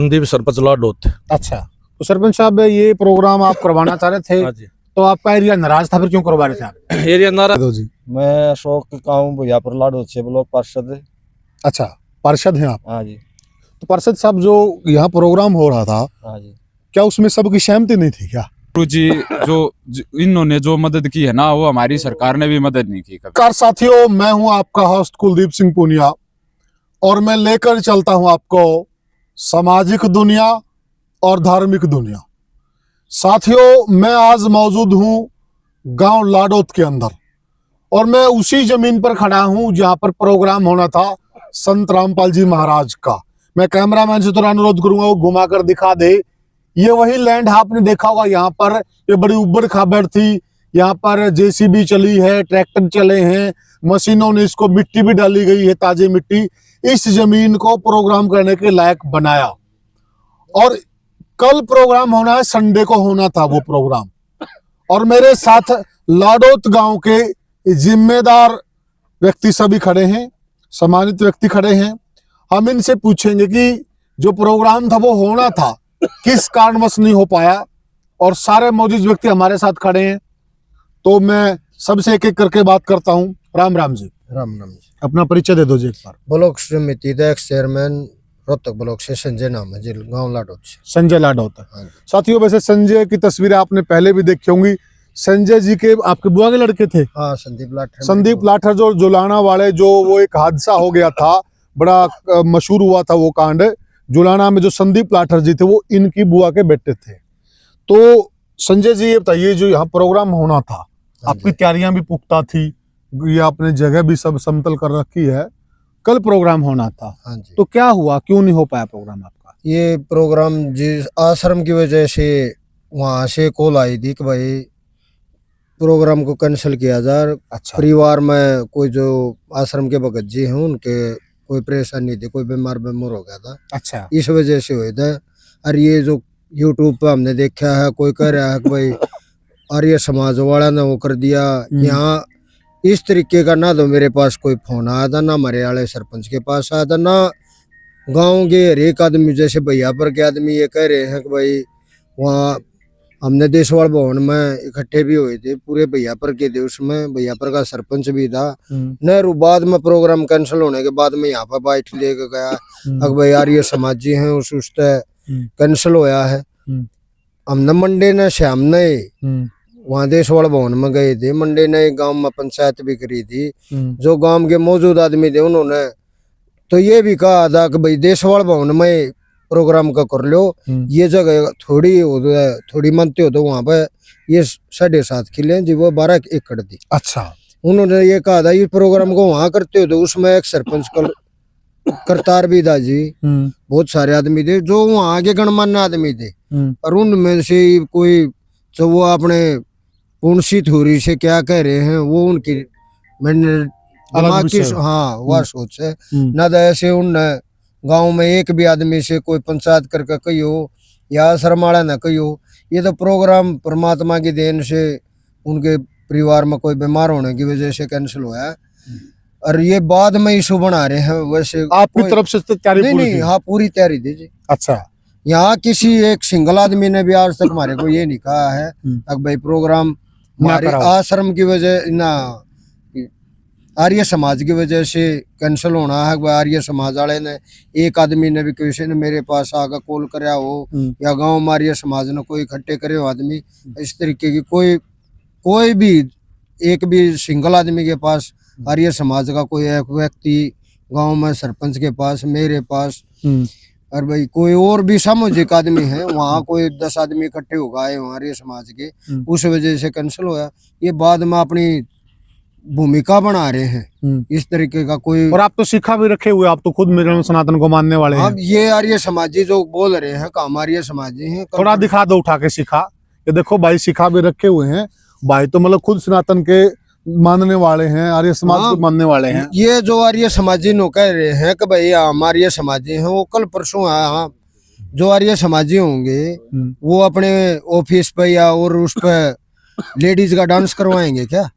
संदीप सरपंच लाडोत। अच्छा, तो सरपंच साहब ये प्रोग्राम आप करवाना चाह रहे थे, हाँ जी। तो आपका एरिया नाराज था, फिर क्यों करवा रहे थे आप? एरिया नारा दो जी। मैं अशोक गाँव भैयापुर लाडो से ब्लॉक पार्षद। अच्छा, पार्षद हैं आप। हाँ जी। तो पार्षद साहब जो यहाँ प्रोग्राम हो रहा था, हाँ जी। क्या उसमें सबकी सहमति नहीं थी क्या? जी इन्होंने जो मदद की है ना, वो हमारी सरकार ने भी मदद नहीं की कभी। कार साथियों, मैं हूँ आपका होस्ट कुलदीप सिंह पुनिया और मैं लेकर चलता हूँ आपको सामाजिक दुनिया और धार्मिक दुनिया। साथियों, मैं आज मौजूद हूँ गांव लाडोत के अंदर और मैं उसी जमीन पर खड़ा हूँ जहां पर प्रोग्राम होना था संत रामपाल जी महाराज का। मैं कैमरामैन से थोड़ा अनुरोध करूंगा वो घुमा कर दिखा दे। ये वही लैंड आपने देखा होगा, यहाँ पर ये बड़ी उबड़ खाबड़ थी, यहाँ पर जेसीबी चली है, ट्रैक्टर चले हैं, मशीनों ने इसको मिट्टी भी डाली गई है, ताजी मिट्टी, इस जमीन को प्रोग्राम करने के लायक बनाया। और कल प्रोग्राम होना है, संडे को होना था वो प्रोग्राम, और मेरे साथ लाडोत गांव के जिम्मेदार व्यक्ति सभी खड़े हैं, सम्मानित व्यक्ति खड़े हैं। हम इनसे पूछेंगे कि जो प्रोग्राम था वो होना था, किस कारणवश नहीं हो पाया, और सारे मौजूद व्यक्ति हमारे साथ खड़े हैं। तो मैं सबसे एक एक करके बात करता हूँ। राम राम जी। राम राम जी। अपना परिचय दे दो जी एक बार। ब्लॉक समिति का चेयरमैन रोहतक ब्लॉक से संजय नाम है जी, गाँव लाडो से। संजय लाडोत। हाँ जी। साथियों, वैसे संजय की तस्वीरें आपने पहले भी देखी होंगी। संजय जी के आपके बुआ के लड़के थे? हाँ, संदीप लाठर। संदीप लाठर, जो जुलाना वाले, जो वो एक हादसा हो गया था, बड़ा मशहूर हुआ था वो कांड। जुलाना में जो संदीप लाठर जी थे वो इनकी बुआ के बेटे थे। तो संजय जी, ये बताइए, जो यहाँ प्रोग्राम होना था, आपकी तैयारियां भी पुख्ता थी, ये आपने जगह भी सब समतल कर रखी है, कल प्रोग्राम होना था। हाँ जी। तो क्या हुआ, क्यों नहीं हो पाया प्रोग्राम आपका? ये प्रोग्राम जिस आश्रम की वजह से वहाँ से कॉल आई थी कि भाई प्रोग्राम को कैंसिल किया जाए। अच्छा। परिवार में कोई जो आश्रम के भगत जी हैं उनके कोई परेशानी थी, कोई बीमार हो गया था। अच्छा। इस वजह से हुए थे। और ये जो यूट्यूब पे हमने देखा है, कोई कह रहा है कि भाई आर्य समाज वाला ने वो कर दिया। यहाँ इस तरीके का ना तो मेरे पास कोई फोन आया था, ना हमारे वाले सरपंच के पास आया था, ना गांव के हर एक आदमी, जैसे भैया पर के आदमी ये कह रहे हैं कि भाई वहाँ हमने देशवाल भवन में इकट्ठे भी हुए थे, पूरे भैया पर के थे, उसमें भैया पर का सरपंच भी था। नेहरू बाद में प्रोग्राम कैंसिल होने के बाद में यहाँ पर बाइट लेके गया अब भाई आर्य समाज जी हैं उस कैंसिल होया है। हमने मंडे ने शाम ने वहाँ देशवाल भवन में गए थे। मंडे ने गांव में पंचायत भी करी थी। जो गांव के मौजूद आदमी थे उन्होंने तो ये भी कहा था कि भाई देशवाल भवन में प्रोग्राम का कर लो, ये जगह थोड़ी मानते हो तो वहाँ पे ये 7.5 किले जी, वो 12 एकड़ थी। अच्छा। उन्होंने ये कहा था ये प्रोग्राम को वहाँ करते हो तो उसमें एक सरपंच करतार भी था जी, बहुत सारे आदमी थे जो वहाँ आगे गणमान्य आदमी थे। और उनमें से कोई जो वो अपने पुनसी थोड़ी से क्या कह रहे हैं वो उनकी मैंने दिमाग की हाँ वह सोच है ना। ऐसे उन गांव में एक भी आदमी से कोई पंचायत करके कही हो या शर्माड़ा न कही हो। ये तो प्रोग्राम परमात्मा की देन से उनके परिवार में कोई बीमार होने की वजह से कैंसिल हुआ है। और ये बाद में इशू बना रहे हैं। वैसे आपकी तरफ से तैयारी नहीं, हाँ पूरी तैयारी थी जी। अच्छा। यहाँ किसी एक सिंगल आदमी ने भी आज तक हमारे को ये नहीं कहा है अब भाई प्रोग्राम हमारे आश्रम की वजह ना आर्य समाज की वजह से कैंसिल होना है। आर्य समाज वाले ने एक आदमी ने भी किसी ने मेरे पास आकर कॉल कराया हो या गांव में आर्य समाज ने कोई इकट्ठे करे हो आदमी, इस तरीके की कोई भी एक भी सिंगल आदमी के पास आर्य समाज का कोई एक व्यक्ति गांव में सरपंच के पास, मेरे पास और भाई कोई और भी सामाजिक आदमी है वहाँ कोई 10 आदमी इकट्ठे हो गए आर्य समाज के, उस वजह से कैंसिल होया। ये बाद में अपनी भूमिका बना रहे हैं इस तरीके का कोई। और आप तो शिखा भी रखे हुए, आप तो खुद मिलन सनातन को मानने वाले हैं। अब ये आर्य समाजी जो बोल रहे हैं काम आर्य समाजी हैं, थोड़ा दिखा दो उठा के शिखा। ये देखो भाई, शिखा भी रखे हुए हैं भाई, तो मतलब खुद सनातन के मानने वाले हैं, आर्य समाज को मानने वाले हैं। ये जो आर्य समाजी नो कह रहे हैं कि भाई हम आर्य समाजी हैं, वो कल परसों जो आर्य समाजी होंगे वो अपने ऑफिस पे या और उस पे लेडीज का डांस करवाएंगे क्या?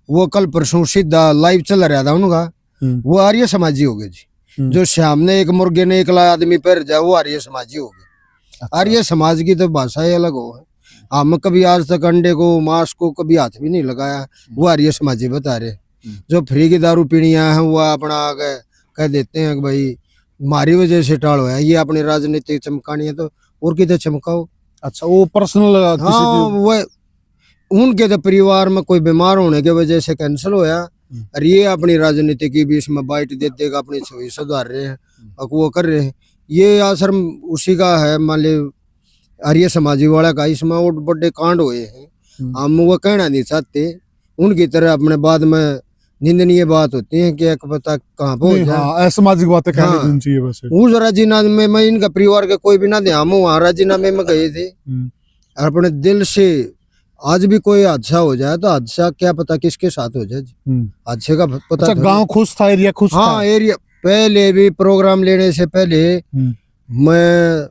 वो कल परसों सीधा लाइव चल रहा था उनका, वो आर्य समाजी हो गए जी। जो सामने एक मुर्गे ने एकला आदमी पर जाए वो आर्य समाजी हो गए। आर्य समाज की तो भाषा ही अलग हो। हम कभी आज तक अंडे को मांस को कभी हाथ भी नहीं लगाया, वो आर्य समाजी बता रहे। जो फ्री की दारू पीनिया है वो अपना आगे कह देते हैं कि भाई हमारी वजह से टाल है, ये अपनी राजनीति चमकानी है तो और कितने चमकाओ। अच्छा, वो पर्सनल किसी हाँ, की वो उनके तो परिवार में कोई बीमार होने की वजह से कैंसिल होया, और ये अपनी राजनीति की भी इसमें बाइट दे देगा, अपनी छवि सुधार रहे हैं और वो कर रहे हैं। ये आश्रम उसी का है, मान ली आर्य समाजी वाला का, इसमें और बड़े कांड हुए हैं। हम वो कहना नहीं चाहते उनकी तरह, अपने बाद में निंदनीय बात होती है कि एक पता कहाँ पे हो नहीं, जाए। हाँ, असामाजिक बातें कहने हाँ। नहीं चाहिए वैसे। उस राजीनामे में इनका परिवार के कोई भी ना थे, हम वहाँ राजीनामे में गए थे और अपने दिल से आज भी कोई हादसा हो जाए तो हादसा क्या पता किसके साथ हो जाए, हादसे का पता अच्छा, थोड़ी। गांव खुश था, एरिया खुश था। हाँ, एरिया पहले भी प्रोग्राम लेने से पहले मैं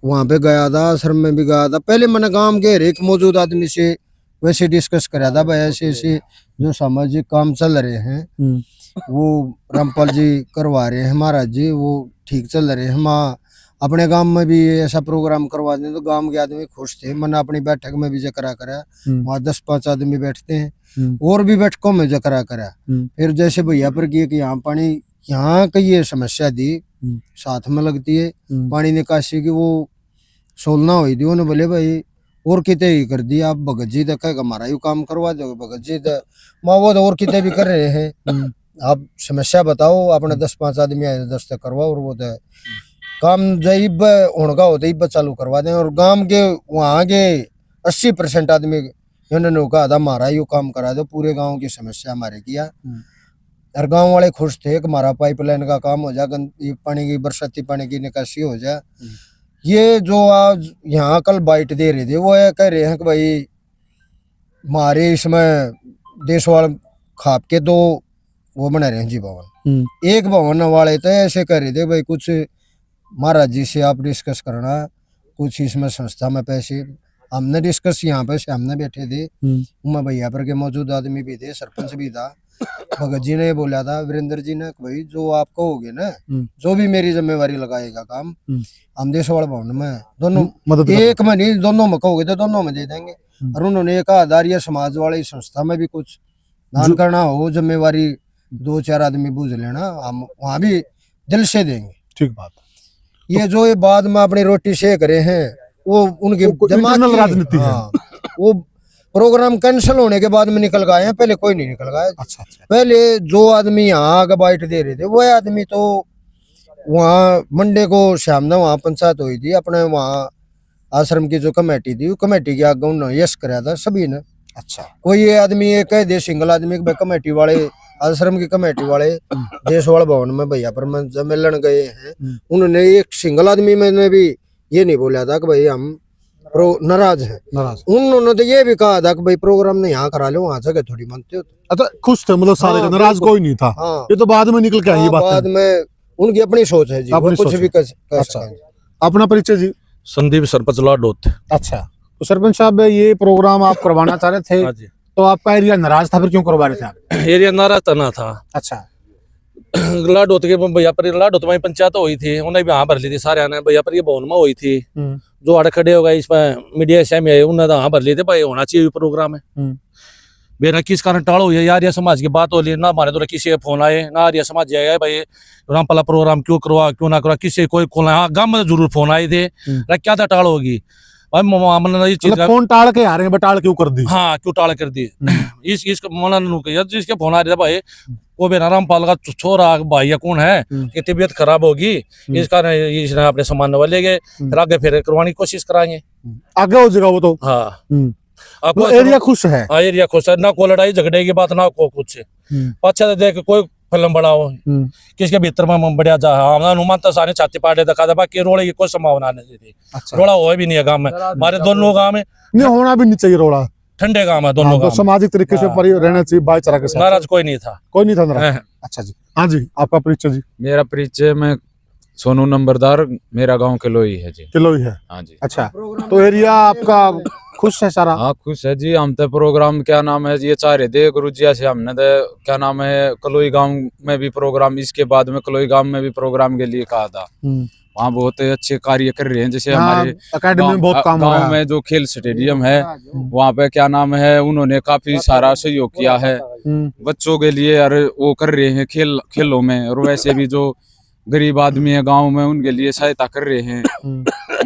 वहाँ पे गया था, आश्रम में भी गया था। पहले मैंने गांव के हर एक मौजूद आदमी से वैसे डिस्कस कराया था, भाई ऐसे ऐसे जो सामाजिक काम चल रहे हैं वो रामपाल जी करवा रहे हैं, महाराज जी वो ठीक चल रहे हैं, हम अपने गांव में भी ऐसा प्रोग्राम करवा दें। तो गांव के आदमी खुश थे। मैंने अपनी बैठक में भी जकरा करा, वहाँ 10-5 आदमी बैठते हैं, और भी बैठकों में जकरा करा। फिर जैसे भैया पर किए कि यहाँ पानी, यहाँ की ये समस्या दी साथ में लगती है पानी निकासी की, वो सोलना हुई थी। उन्होंने बोले भाई और किते ही कर दिया, आप भगत जी तक हमारा यू काम करवा दो, भगत जी तो माँ वो तो और किते भी कर रहे हैं, आप समस्या बताओ, अपने 10-5 आदमी आए 10 तक करवाओ, और वो तो काम जब उनका होता ही चालू करवा दें। और गांव के वहाँ के 80% आदमी उन्होंने कहा था हमारा यू काम करा दो, पूरे गांव की समस्या हमारे किया। और गांव वाले खुश थे कि हमारा पाइपलाइन का काम हो जाए, गंदगी पानी की, बरसाती पानी की निकासी हो जाए। ये जो आज यहाँ कल बाइट दे रहे थे वो ये कह रहे हैं कि भाई हमारे इसमें देशवाल खाप के दो वो बना रहे हैं जी भवन, एक भवन वाले तो ऐसे कह रहे थे भाई कुछ महाराज जी से आप डिस्कस करना, कुछ इसमें संस्था में पैसे। हमने डिस्कस यहाँ पे सामने बैठे थे, मैं भैया पर के मौजूद आदमी भी थे, सरपंच भी था। भगत जी ने बोला था, वीरेंद्र जी ने, भाई जो आप कहोगे ना, जो भी मेरी जिम्मेवारी लगाएगा काम, हम देशवाड़ भवन में दोनों मदद एक में नहीं, दोनों में कहोगे तो दोनों में दे देंगे। और उन्होंने एक आधार समाज वाली संस्था में भी कुछ दान करना हो, जिम्मेवारी 2-4 आदमी बूझ लेना, हम वहाँ भी दिल से देंगे। ठीक बात। ये जो ये बाद में अपनी रोटी सेक रहे हैं वो उनके दिमाग इंटरनल की राजनीति है। हाँ, वो प्रोग्राम कैंसिल होने के बाद में निकल गए हैं, पहले कोई नहीं निकल गया। अच्छा, पहले जो आदमी यहाँ आगे बाइट दे रहे थे वो आदमी तो वहाँ मंडे को सामने वहाँ पंचायत हुई थी, अपने वहाँ आश्रम की जो कमेटी थी, वो कमेटी के आगे उन्होंने यश कराया था सभी ने। अच्छा, कोई ये आदमी ये कह दे सिंगल आदमी के कमेटी वाले, आश्रम की कमेटी वाले देशवाड़ भवन में भैया पर जब मिलन गए हैं, उन्होंने एक सिंगल आदमी में भी ये नहीं बोला था कि भाई हम नाराज हैं। उन्होंने तो ये भी कहा था कि भाई प्रोग्राम ने यहाँ करा लो, वहाँ जगह थोड़ी मानते हो। अच्छा, खुश थे मतलब सारे, हाँ, नाराज कोई नहीं था। हाँ, ये तो बाद में निकल के आई बात। बाद में उनकी अपनी सोच है जी, वो कुछ भी कर सकते हैं। अपना परिचय जी। संदीप सरपंच लाडोत। अच्छा, तो सरपंच साहब ये प्रोग्राम आप करवाना चाह रहे थे, हाँ जी। तो आपका एरिया नाराज था, फिर क्यों करवा रहे थे आप? एरिया नाराज तना था। अच्छा, लाडोत के भैया पर लाडोत में पंचायत हुई थी, उन्हें भी हाँ भर ली थी सारे ने, भैया पर ये भवन में हुई थी। जो अड़ खड़े हो गए इसमें मीडिया से में उन्हें तो हाँ भर लिए थे, भाई होना चाहिए प्रोग्राम है। बेरा किस कारण टाड़ो हुई है यार, ये समाज की बात हो रही है ना, हमारे तो किसी फोन आए ना, आर्य समाज आए भाई रामपाला प्रोग्राम क्यों करवा, क्यों ना करवा, किसी कोई खोला। हाँ, गाँव में जरूर फोन आए थे, क्या था टाड़ होगी भाई, फोन टाल के आ रहे हैं, बटाल क्यों कर दी? हाँ, क्यों टाड़ कर दी। इसका मना जिसके फोन आ रहे थे भाई वो बेना रामपाल का छोरा भाई या कौन है कि तबीयत खराब होगी, इस कारण इसने अपने सामान ले गए, फिर आगे फिर करवाने की कोशिश कराएंगे, आगे हो जाएगा वो तो। हाँ, आपको एरिया खुश है? हाँ, एरिया खुश है, ना कोई लड़ाई झगड़े की बात, ना को कुछ। अच्छा देख कोई फिल्म बनाओ किसके भीतर में बढ़िया जा, हनुमान तो सारे छाती पाटे दिखा दे, बाकी रोड़े की कोई संभावना नहीं थी। अच्छा। रोड़ा हो भी नहीं है गाँव में, हमारे दोनों गाँव में नहीं होना भी नहीं चाहिए रोड़ा, ठंडे गाँव है दोनों तो गाँव। सामाजिक तरीके से रहना चाहिए, भाईचारा के साथ। नाराज कोई नहीं था, कोई नहीं था नाराज। अच्छा जी, हाँ जी, आपका परिचय जी। मेरा परिचय, मैं सोनू नंबरदार, मेरा गांव किलोई है जी। किलोई है। हाँ जी। अच्छा, तो एरिया आपका खुश है सारा? हाँ खुश है जी। हम तो प्रोग्राम क्या नाम है ये चाह रहे थे गुरु जी से, हमने तो क्या नाम है कलोई गांव में भी प्रोग्राम, इसके बाद में कलोई गांव में भी प्रोग्राम के लिए कहा था। वहाँ बहुत अच्छे कार्य कर रहे हैं। जैसे हमारे अकेडमी में बहुत काम हो रहा गांव है। में जो खेल स्टेडियम है वहाँ पे क्या नाम है उन्होंने काफी सारा सहयोग किया है बच्चों के लिए, और वो कर रहे हैं खेलों में। और वैसे भी जो गरीब आदमी है गांव में उनके लिए सहायता कर रहे हैं।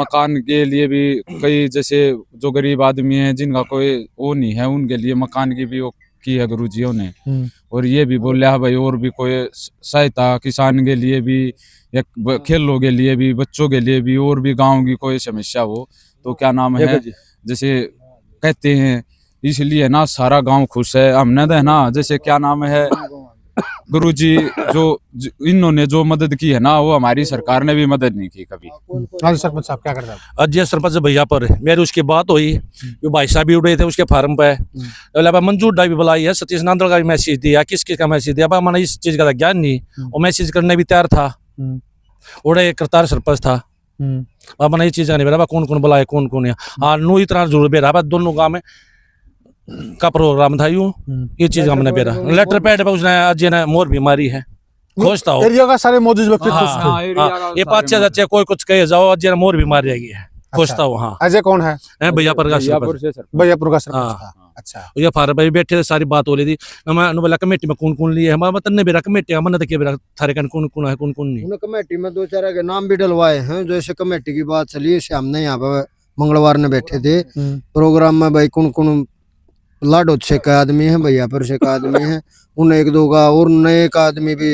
मकान के लिए भी कई, जैसे जो गरीब आदमी है जिनका कोई वो नहीं है उनके लिए मकान की भी वो की है गुरुजियों ने। और ये भी बोला है भाई और भी कोई सहायता किसान के लिए भी या खेलों के लिए भी बच्चों के लिए भी, और भी गांव की कोई समस्या हो तो क्या नाम है जैसे कहते हैं, इसलिए ना सारा गांव खुश है। हमने तो है ना जैसे क्या नाम है गुरुजी जो इन्होंने जो मदद की है ना वो हमारी सरकार ने भी मदद नहीं की कभी। हाँ सरपंच साहब क्या करते हैं? अजय सरपंच भैया पर मेरी उसकी बात हुई, जो भाई साहब भी उड़े थे उसके फार्म पे, मंजूर डा भी बुलाई है, सतीश नांदल का भी मैसेज दिया, किस किस का मैसेज दिया, मैंने इस चीज का ज्ञान नहीं, वो मैसेज करने भी तैयार था। उड़े करतार सरपंच था, मैंने ये चीज का नहीं बेरा कौन कौन बुलाए कौन कौन है। हाँ नू इतना जरूर बेरा दोनों गाँव में का प्रोग्राम था यूं, ये चीज हमने बेरा लेटर पैड पे उसने अजय ने मोर बीमारी है खोजता हो। एरिया का सारे मौजूद व्यक्ति खुश थे। हाँ, ये पाँच अच्छे कोई कुछ कहे जाओ अजय ने मोर बीमारी रहेगी है खोजता हो। हाँ अजय कौन है? भैयापुर का सरपंच, भैयापुर का सरपंच हाँ। था। अच्छा ये फार्म पे बैठे सारी बात हो रही थी, मैं बोला कमेटी में कौन कौन लिए है, मैं बेरा कमेटी मैंने तो क्या बेरा थारे कौन कौन है कौन कौन नहीं। उन्होंने कमेटी में दो चार के नाम भी डलवाए हैं। जैसे कमेटी की बात चली इसे हमने यहाँ पे मंगलवार ने बैठे थे प्रोग्राम में, भाई कौन कौन लाडो से का आदमी है, भैयापुर से का आदमी है, उन एक दो का और नए का आदमी भी,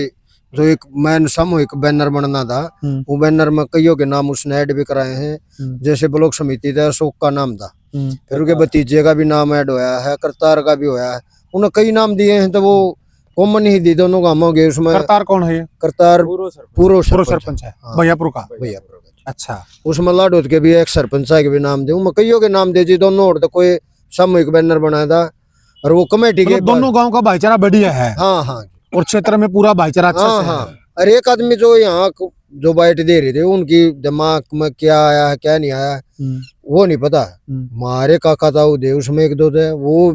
जो एक मैन सामूहिक बैनर बनना था वो बैनर में कईयों के नाम उसने ऐड भी कराए हैं। जैसे ब्लॉक समिति था अशोक का नाम था, फिर उनके भतीजे का भी नाम ऐड होया है, करतार का भी होया है, उन्हें कई नाम दिए हैं। तो वो कॉमन ही दी दोनों गांवों के। उसमें करतार कौन है? ये करतार पूर्व सरपंच है भैयापुर का। भैयापुर का। अच्छा उसमें लाडोत के भी एक सरपंच के भी नाम दे, उनमें कईयों के नाम दे जी दोनों। और तो कोई सामूहिक बैनर बनाया था और वो कमेटी के दोनों गांव का भाईचारा बढ़िया है। हाँ हाँ और क्षेत्र में पूरा भाईचारा अच्छा हाँ से हाँ। है। और एक आदमी जो यहाँ जो बाइट दे रहे थे उनकी दिमाग में क्या आया है क्या नहीं आया वो नहीं पता। हमारे काका था उदय, उसमें एक दो थे, वो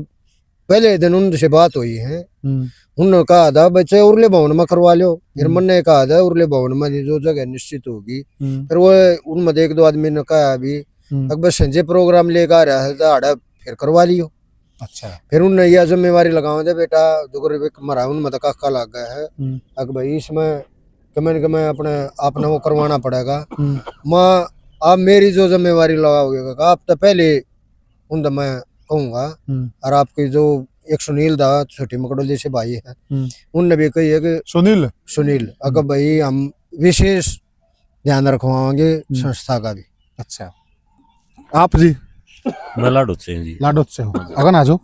पहले दिन उनसे बात हुई है। उन्होंने कहा था बच्चे उर्ले भवन में करवा लो, फिर मन ने कहा था उर्ले भवन में जो जगह निश्चित होगी, फिर वो उनमें एक दो आदमी ने कहा अभी अकबर संजय प्रोग्राम लेकर आ रहा है तो फिर करवा लियो। अच्छा फिर उनने यह जिम्मेवारी लगाओ दे बेटा जो मरा उनमें तो काका लग गया है अक भाई इसमें कमें अपने आपने वो करवाना पड़ेगा। मैं आप मेरी जो जिम्मेवारी लगाओगे काका आप तो पहले उन मैं कहूँगा। और आपकी जो एक सुनील दा छोटी मकड़ोली से भाई है उनने भी कही है कि सुनील अगर भाई हम विशेष ध्यान रखवाएंगे संस्था का भी। अच्छा आप जी? मैं लाडोत से जी। लाडोत से हूँ। अगन आ जाओ।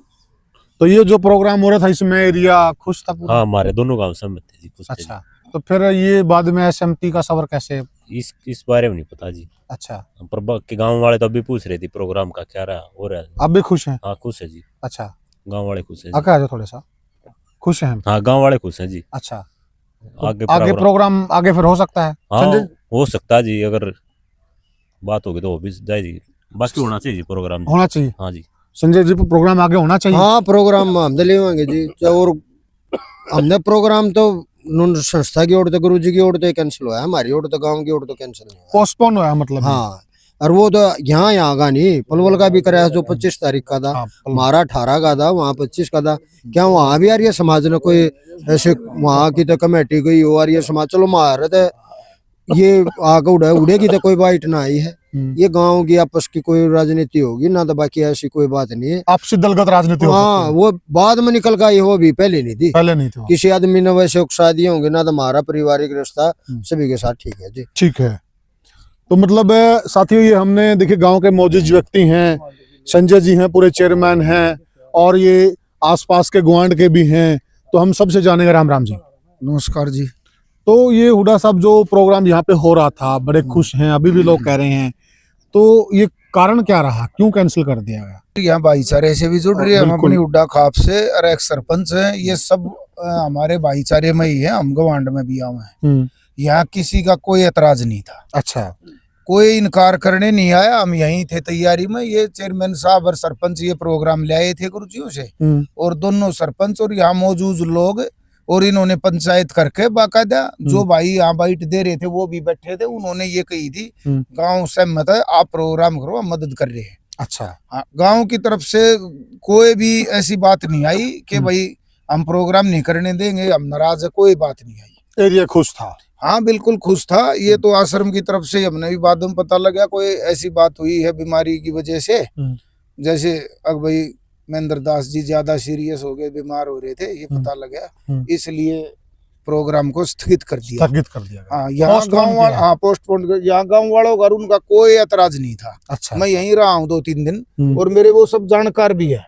तो ये जो प्रोग्राम हो रहा था इसमें एरिया खुश था पूरा? हाँ हमारे दोनों गांव सहमत थे जी, खुश थे। अच्छा तो फिर ये बाद में एसएमटी का सबर कैसे? इस बारे में नहीं पता जी। अच्छा पर के गांव वाले तो अभी पूछ रहे थे प्रोग्राम का क्या रहा हो रहा है। आप भी खुश हैं? हाँ खुश है जी। अच्छा गांव वाले खुश है। आगे आ जाओ थोड़ा सा। खुश हैं? हाँ गांव वाले खुश है जी। अच्छा आगे प्रोग्राम आगे फिर हो सकता है? हाँ हो सकता है जी, अगर बात होगी तो हो भी जाएगी। बाकी होना चाहिए जी प्रोग्राम होना चाहिए। हाँ जी संजय जी प्रोग्राम आगे होना चाहिए। हाँ प्रोग्राम हम लेवांगे जी। और हमने प्रोग्राम तो संस्था की ओर तो गुरु जी की ओर तो कैंसिल हुआ है, हमारी ओर तो गांव की ओर तो कैंसिल नहीं हुआ। पोस्टपोन हुआ मतलब? हाँ और वो तो यहाँ का नहीं पलवल का भी कराया जो 25 तारीख का था। हमारा 18 का था, वहाँ 25 का था। क्या वहाँ भी आर्य समाज ने कोई ऐसे वहाँ की तो कमेटी गई हो आर्य समाज चलो मार तो ये आगे उड़ेगी तो कोई बाइट ना आई है। ये गांव की आपस की कोई राजनीति होगी ना, तो बाकी ऐसी कोई बात नहीं है। आपसी दलगत राजनीति हो हाँ वो बाद में निकल का हो भी पहले नहीं थी। पहले नहीं थी। किसी आदमी ने वैसे उकसा दिए होंगे ना, तो हमारा पारिवारिक रिश्ता सभी के साथ ठीक है जी। ठीक है। तो मतलब साथियों ये हमने देखिए गांव के मौजूद व्यक्ति हैं, संजय जी हैं पूरे चेयरमैन हैं और ये आसपास के गुआंड के भी हैं, तो हम सबसे जानेंगे। राम राम जी। नमस्कार जी। तो ये हुडा साहब जो प्रोग्राम यहाँ पे हो रहा था बड़े खुश हैं, अभी भी लोग कह रहे हैं, तो ये कारण क्या रहा, क्यों कैंसिल कर दिया गया? यहाँ भाईचारे से भी जुड़ रही है, हम अपनी हुड्डा खाप से और एक सरपंच है, ये सब हमारे भाईचारे में ही है। हम गवांड में भी आए हैं, यहाँ किसी का कोई एतराज नहीं था। अच्छा कोई इनकार करने नहीं आया। हम यहीं थे तैयारी में। ये चेयरमैन साहब और सरपंच ये प्रोग्राम ले आए थे गुरुजियों से, और दोनों सरपंच और यहाँ मौजूद लोग, और इन्होंने पंचायत करके बाकायदा जो भाई यहाँ बाइट दे रहे थे वो भी बैठे थे, उन्होंने ये कही थी गांव सहमत है, आप प्रोग्राम करो, हम मदद कर रहे हैं। अच्छा। हाँ, गांव की तरफ से कोई भी ऐसी बात नहीं आई कि भाई हम प्रोग्राम नहीं करने देंगे, हम नाराज है, कोई बात नहीं आई। एरिया खुश था? हाँ बिल्कुल खुश था। ये तो आश्रम की तरफ से हमने भी बाद में पता लगा कोई ऐसी बात हुई है बीमारी की वजह से, जैसे अब भाई महेंद्र दास जी ज्यादा सीरियस हो गए, बीमार हो रहे थे, ये पता लगा, इसलिए प्रोग्राम को स्थगित कर दिया। हाँ, यहाँ गाँव वाला, हाँ पोस्टपोन, यहाँ गाँव वालों का उनका कोई एतराज नहीं था। अच्छा। मैं यहीं रहा हूँ 2-3 दिन, और मेरे वो सब जानकार भी है,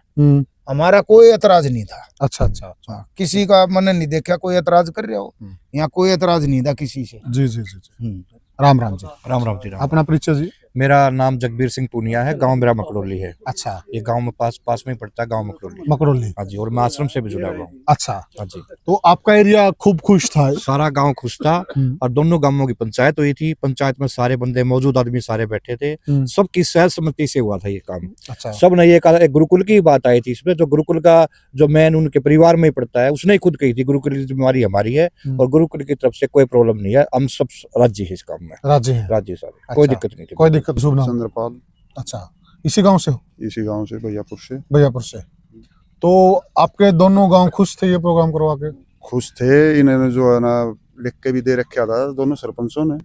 हमारा कोई एतराज नहीं था। अच्छा अच्छा। हाँ, किसी का मन नहीं देखा कोई एतराज कर रहे हो, यहाँ कोई एतराज नहीं था किसी से। जी जी जी जी। राम राम जी। राम राम जी। राम। अपना परिचय जी। मेरा नाम जगबीर सिंह पूनिया है, गांव मेरा मकड़ोली है। अच्छा। ये गांव में पास में ही पड़ता है, गांव मकड़ोली। मकड़ोली। हाँ जी, और मैं आश्रम से भी जुड़ा हुआ हूँ। अच्छा। हाँ जी। तो आपका एरिया खूब खुश था? सारा गांव खुश था, और दोनों गांवों की पंचायत हुई थी। पंचायत में सारे बंदे, मौजूद आदमी सारे बैठे थे, सबकी सहमति से हुआ था ये काम। अच्छा। सब ने ये कहा, एक गुरुकुल की बात आई थी इसमें, जो गुरुकुल का जो मैन उनके परिवार में ही पड़ता है, उसने खुद कही थी गुरुकुल की जिम्मेवारी हमारी है, और गुरुकुल की तरफ से कोई प्रॉब्लम नहीं है, हम सब राजी है इस काम में। राजी है? राजी सारे, कोई दिक्कत नहीं थी। कोई दिक्कत? शुभ नाम? चंद्रपाल। अच्छा। इसी गांव से हो? इसी गांव से, भैयापुर से। भैयापुर से। तो आपके दोनों गांव खुश थे ये प्रोग्राम करवा के? खुश थे। इन्होंने जो है ना लिख के भी दे रखा था दोनों सरपंचों ने,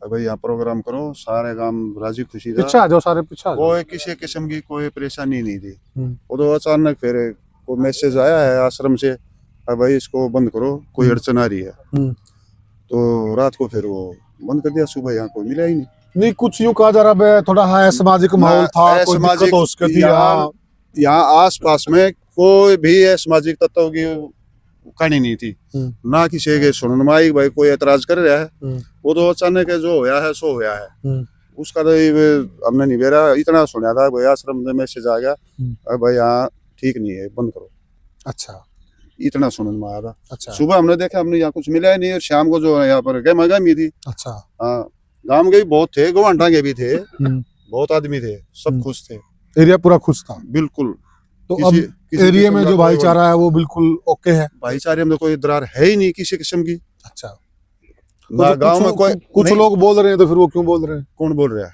भाई यहाँ प्रोग्राम करो, सारे गांव राजी खुशी था। पीछे आ जाओ, सारे पीछे आ जाओ। कोई किसी किस्म की कोई परेशानी नहीं थी। वो तो अचानक फिर को मैसेज आया है आश्रम से, भाई इसको बंद करो, कोई अड़चन आ रही है। तो रात को फिर वो बंद कर दिया, सुबह यहाँ कोई मिला ही नहीं। नहीं, कुछ यूं कहा जा रहा है थोड़ा हाई सामाजिक माहौल था, कोई दिक्कत हो उसके भी? यहाँ आस पास में कोई भी सामाजिक तत्व की कहानी नहीं थी, ना किसी के सुनने में आई भाई कोई एतराज कर रहा है। वो तो अचानक जो होया है सो होया है, उसका तो हमने नहीं बेरा, इतना सुना था भाई आश्रम में मैसेज आ गया भाई यहाँ ठीक नहीं है, बंद करो। अच्छा। इतना सुनने में आया था। अच्छा। सुबह हमने देखा, हमने यहाँ कुछ मिला ही नहीं, और शाम को जो है यहाँ पर गहमागहमी थी। अच्छा। हाँ, गांव के भी बहुत थे, गवांडा के भी थे, बहुत आदमी थे, सब खुश थे। एरिया पूरा खुश था? बिल्कुल। तो अब एरिया में जो भाईचारा है वो बिल्कुल ओके है? भाईचारे में कोई दरार है ही नहीं किसी किस्म की। अच्छा। गांव में कोई कुछ लोग बोल रहे हैं, तो फिर वो क्यों बोल रहे हैं? कौन बोल रहा है?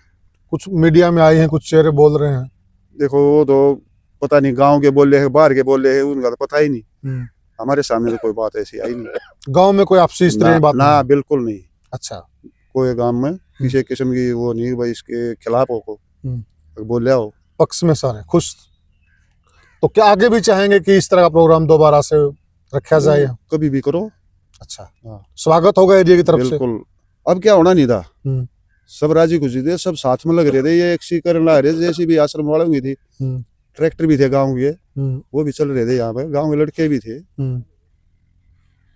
कुछ मीडिया में आए हैं, कुछ चेहरे बोल रहे हैं। देखो वो तो पता नहीं गांव के बोल रहे हैं, बाहर के बोल रहे हैं, उनका तो पता ही नहीं। हमारे सामने तो कोई बात ऐसी आई नहीं। गांव में कोई आपसी इस तरह की बात ना, बिल्कुल नहीं। अच्छा। कोई गांव में किसी किस्म की वो नहीं भाई इसके खिलाफ हो को बोल रहा हो, पक्ष में सारे खुश। तो क्या आगे भी चाहेंगे कि इस तरह का प्रोग्राम दोबारा से रखा जाए? कभी भी करो। अच्छा। हाँ। स्वागत होगा एरिया की तरफ से। बिल्कुल। अब क्या होना नहीं था, सब राजी खुशी थे, सब साथ में लग रहे थे। ये एक सीकर ला रहे जैसी भी आश्रम वालों की थी, ट्रैक्टर भी थे गाँव के, वो भी चल रहे थे, यहाँ पे गाँव के लड़के भी थे।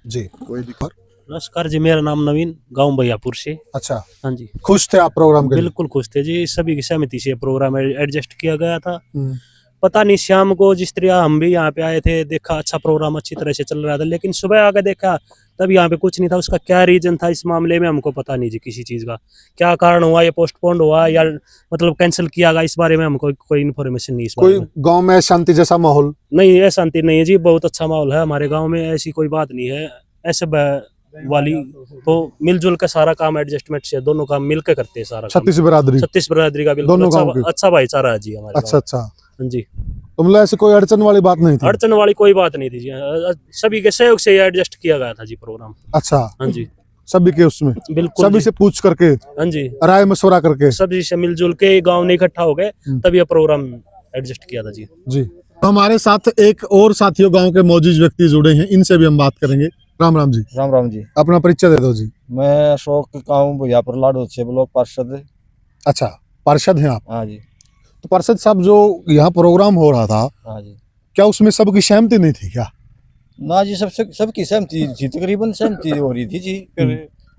जी। कोई दिक्कत? नमस्कार जी, मेरा नाम नवीन, गांव भैयापुर से। अच्छा। हाँ जी। खुश थे आप प्रोग्राम के? बिल्कुल खुश थे जी, सभी की सहमति से प्रोग्राम एडजस्ट किया गया था। पता नहीं शाम को जिस तरह हम भी यहाँ पे आए थे, देखा अच्छा प्रोग्राम अच्छी तरह से चल रहा था, लेकिन सुबह आकर देखा तब यहाँ पे कुछ नहीं था। उसका क्या रीजन था इस मामले में हमको पता नहीं जी, किसी चीज का क्या कारण हुआ, ये पोस्टपोन्ड हुआ या मतलब कैंसिल किया गया, इस बारे में हमको कोई इन्फॉर्मेशन नहीं। कोई गाँव में शांति जैसा माहौल नहीं है? शांति नहीं है जी, बहुत अच्छा माहौल है हमारे गाँव में, ऐसी कोई बात नहीं है। ऐसे वाली तो मिलजुल कर सारा काम एडजस्टमेंट से दोनों काम मिलकर करते हैं सारा। 36 बिरादरी? 36 बिरादरी का बिल्कुल अच्छा भाईचारा है जी हमारे। अच्छा अच्छा। हाँ जी। तो मतलब ऐसी कोई अड़चन वाली बात नहीं थी? अड़चन वाली कोई बात नहीं थी जी, सभी के सहयोग से एडजस्ट किया गया था जी प्रोग्राम। अच्छा। हाँ जी। सभी के उसमें बिल्कुल सभी से पूछ करके? हाँ जी, राय मशवरा करके सभी से मिलजुल के गाँव ने इकट्ठा हो गए, तब यह प्रोग्राम एडजस्ट किया था जी। जी। हमारे साथ एक और साथियों गांव के मौजूद व्यक्ति जुड़े हैं, इनसे भी हम बात करेंगे। राम राम जी। राम राम जी। अपना परिचय दे दो जी। मैं अशोक गाँव भैयापुर लाडो से ब्लॉक पार्षद। अच्छा, पार्षद हैं आप? हाँ जी। तो पार्षद साहब, जो यहाँ प्रोग्राम हो रहा था, हाँ जी, क्या उसमें सबकी सहमति नहीं थी क्या? ना जी, सबकी सहमति थी, तकरीबन सहमति हो रही थी जी। फिर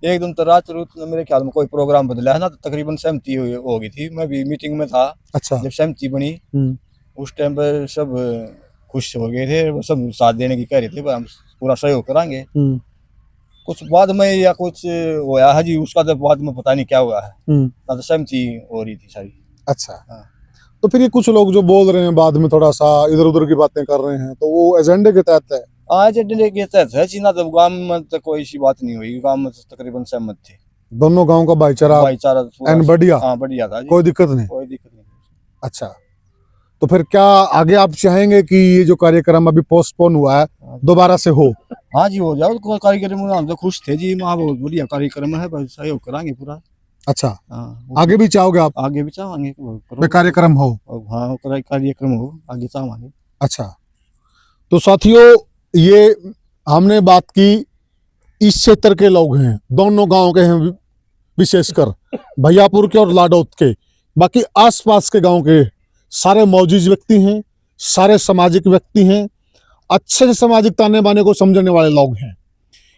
एकदम तो रात मेरे ख्याल में कोई प्रोग्राम बदला है ना, तो तकरीबन सहमति हो गई थी। मैं भी मीटिंग में था। अच्छा। जब सहमति बनी उस टाइम पर सब खुश हो गए थे, वो सब साथ देने की कह रहे थे, हम पूरा सहयोग कराएंगे। कुछ बाद में या कुछ होया है जी, उसका तो बाद में पता नहीं क्या हुआ है, ना तो सहमति हो रही थी सारी। अच्छा, हाँ। तो फिर ये कुछ लोग जो बोल रहे हैं बाद में थोड़ा सा इधर उधर की बातें कर रहे हैं, तो वो एजेंडे के तहत है? आज एजेंडे के तहत है चीना, तो गांव में तो कोई ऐसी बात नहीं हुई, गांव में तो तकरीबन सहमत थे, दोनों गांव का भाईचारा पूरा एंड बढ़िया, हाँ बढ़िया था जी, कोई दिक्कत नहीं? कोई दिक्कत नहीं। अच्छा, तो फिर क्या आगे आप चाहेंगे कि ये जो कार्यक्रम अभी पोस्टपोन हुआ है दोबारा से हो? हाँ जी, हो जाओ, कोई कार्यक्रम में हम तो खुश थे जी, वहाँ बहुत बढ़िया कार्यक्रम है, बस सहयोग कराएंगे पूरा। अच्छा, हाँ, आगे भी चाहोगे आप आगे भी चाहेंगे कोई कार्यक्रम हो? हाँ, कार्यक्रम हो आगे चाहेंगे। अच्छा, तो साथियों ये हमने बात की, इस क्षेत्र के लोग हैं, दोनों गांव के हैं, विशेषकर भैयापुर के और लाडौत के, बाकी आसपास के गांव के सारे मौजूद व्यक्ति हैं, सारे सामाजिक व्यक्ति हैं, अच्छे से सामाजिक ताने बाने को समझने वाले लोग हैं।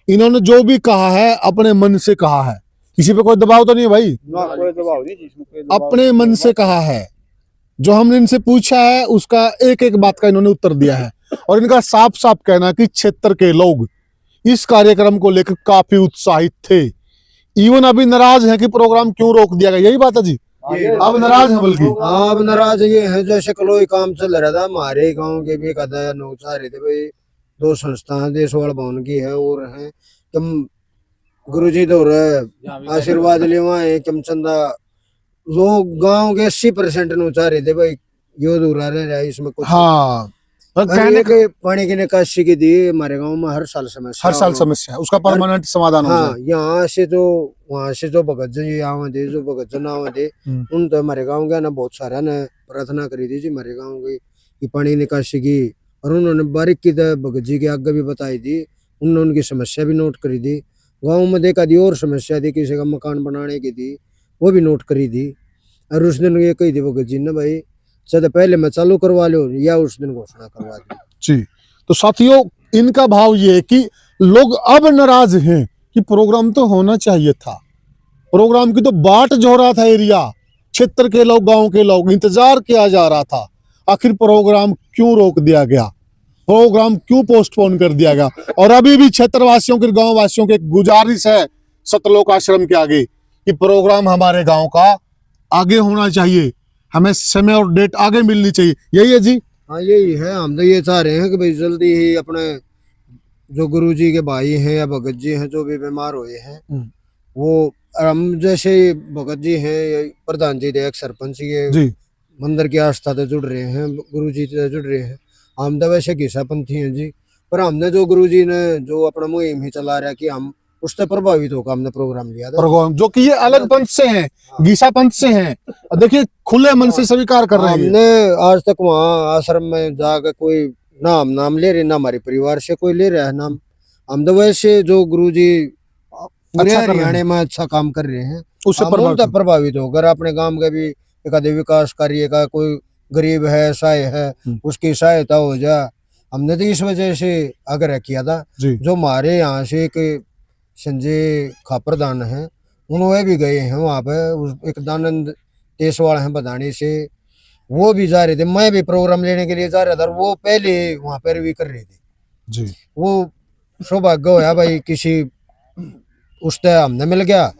इन्होंने जो भी कहा है अपने मन से कहा है, किसी पे कोई दबाव तो नहीं है भाई, कोई दबाव नहीं जी, इसमें कोई दबाव अपने मन से कहा है। जो हमने इनसे पूछा है उसका एक एक बात का इन्होंने उत्तर दिया है, और इनका साफ साफ कहना है कि क्षेत्र के लोग इस कार्यक्रम को लेकर काफी उत्साहित थे, इवन अभी नाराज है कि प्रोग्राम क्यों रोक दिया गया। यही बात है जी, अब नाराज है, बल्कि हाँ अब नाराज ये है, जैसे कल काम चल रहा था हमारे गांव के भी कदा नोट आ रहे थे भाई, 2 संस्थाएं देशवाल भवन की है और है कम गुरुजी तो आशीर्वाद ले आए कम चंदा, लोग गांव के 80% नोचा रहे थे भाई, यो अधूरा रह रहा है इसमें कुछ। हाँ, कहने के पानी की निकासी की दी हमारे गांव में हर साल समस्या, हर साल समस्या है, उसका परमानेंट समाधान हो हाँ, जाए। यहाँ से जो वहाँ से जो भगत जी आवे थे, जो भगत जन आवे थे, उन तो हमारे गांव के ना बहुत सारा ने प्रार्थना करी थी जी हमारे गांव की पानी निकासी की, और उन्होंने बारीक की भगत जी के आगे भी बताई थी, उन्होंने उनकी समस्या भी नोट करी थी। गाँव में देखा दी और समस्या थी, किसी का मकान बनाने की थी, वो भी नोट करी थी। और उस दिन ये कही थी भगत जी ने भाई चलो पहले मैं चालू करवा लो, या उस दिन घोषणा करवा दी जी। तो साथियों इनका भाव ये है कि लोग अब नाराज हैं कि प्रोग्राम तो होना चाहिए था, प्रोग्राम की तो बाट जो रहा था एरिया, क्षेत्र के लोग, गांव के लोग, इंतजार किया जा रहा था, आखिर प्रोग्राम क्यों रोक दिया गया, प्रोग्राम क्यों पोस्टपोन कर दिया गया। और अभी भी क्षेत्रवासियों के, गाँव वासियों के गुजारिश है सतलोक आश्रम के आगे कि प्रोग्राम हमारे गाँव का आगे होना चाहिए, हमें समय और डेट आगे मिलनी चाहिए। यही है जी? हाँ यही है, हम तो ये चाह रहे हैं कि भाई जल्दी ही अपने जो गुरुजी के भाई हैं या भगत जी हैं जो भी बीमार हुए हैं, वो हम जैसे भगत जी हैं, प्रधान जी थे, एक सरपंच ये मंदिर की आस्था से जुड़ रहे हैं, गुरुजी से जुड़ रहे हैं, हम तो वैसे घिसापंथी हैं जी, पर हमने जो गुरुजी ने जो अपना मुहिम ही चला रहा कि हम उससे प्रभावित होकर हमने प्रोग्राम लिया था, प्रोग्राम जो कि ये अलग पंथ से हैं, गीसा पंथ से हैं, देखिए खुले मन से स्वीकार कर रहे हैं। हमने आज तक वहाँ आश्रम में जाकर कोई नाम ले रहे, ना हमारे परिवार से कोई ले रहा है नाम, हम तो वैसे जो गुरुजी पूरे हरियाणा में अच्छा काम कर रहे हैं उससे प्रभावित होकर अपने गांव का भी एक आधे विकास कार्य का, कोई गरीब है, सहाय है, उसकी सहायता हो जाए, हमने तो इस वजह से आग्रह किया था। जो हमारे यहाँ से एक संजय खापरदान है, उन्होंने भी गए हैं वहाँ पे, एक दानंद देशवाल हैं बदानी से, वो भी जा रहे थे, मैं भी प्रोग्राम लेने के लिए जा रहा था, वो पहले वहाँ पर भी कर रहे थे जी। वो सौभाग्य होया भाई, किसी उससे हमने मिल गया,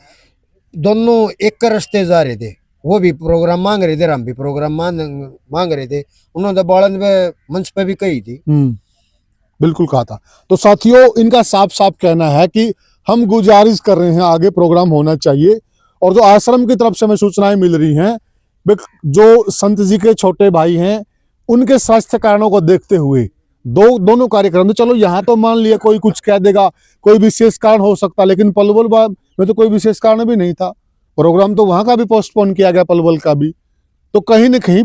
दोनों एक रास्ते जा रहे थे, वो भी प्रोग्राम मांग रहे थे, हम भी प्रोग्राम मांग रहे थे, उन्होंने बालन पे मंच पे भी कही थी। बिल्कुल कहा था। तो साथियों इनका साफ साफ कहना है कि हम गुजारिश कर रहे हैं आगे प्रोग्राम होना चाहिए, और जो आश्रम की तरफ से हमें सूचनाएं मिल रही हैं, जो संत जी के छोटे भाई हैं उनके स्वास्थ्य कारणों को देखते हुए दोनों कार्यक्रम, तो चलो यहाँ तो मान लिया कोई कुछ कह देगा, कोई विशेष कारण हो सकता, लेकिन पलवल में तो कोई विशेष कारण भी नहीं था, प्रोग्राम तो वहां का भी पोस्टपोन किया गया, पलवल का भी। तो कहीं न कहीं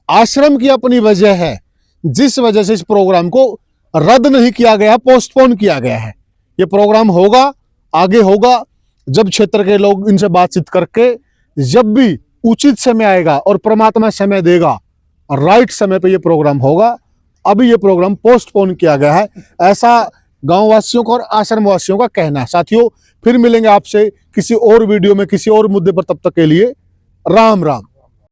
आश्रम की अपनी वजह है, जिस वजह से इस प्रोग्राम को रद्द नहीं किया गया, पोस्टपोन किया गया है। ये प्रोग्राम होगा, आगे होगा, जब क्षेत्र के लोग इनसे बातचीत करके, जब भी उचित समय आएगा और परमात्मा समय देगा, राइट समय पे ये प्रोग्राम होगा। अभी ये प्रोग्राम पोस्टपोन किया गया है, ऐसा गांव वासियों का और आश्रम वासियों का कहना है। साथियों फिर मिलेंगे आपसे किसी और वीडियो में, किसी और मुद्दे पर, तब तक के लिए राम राम।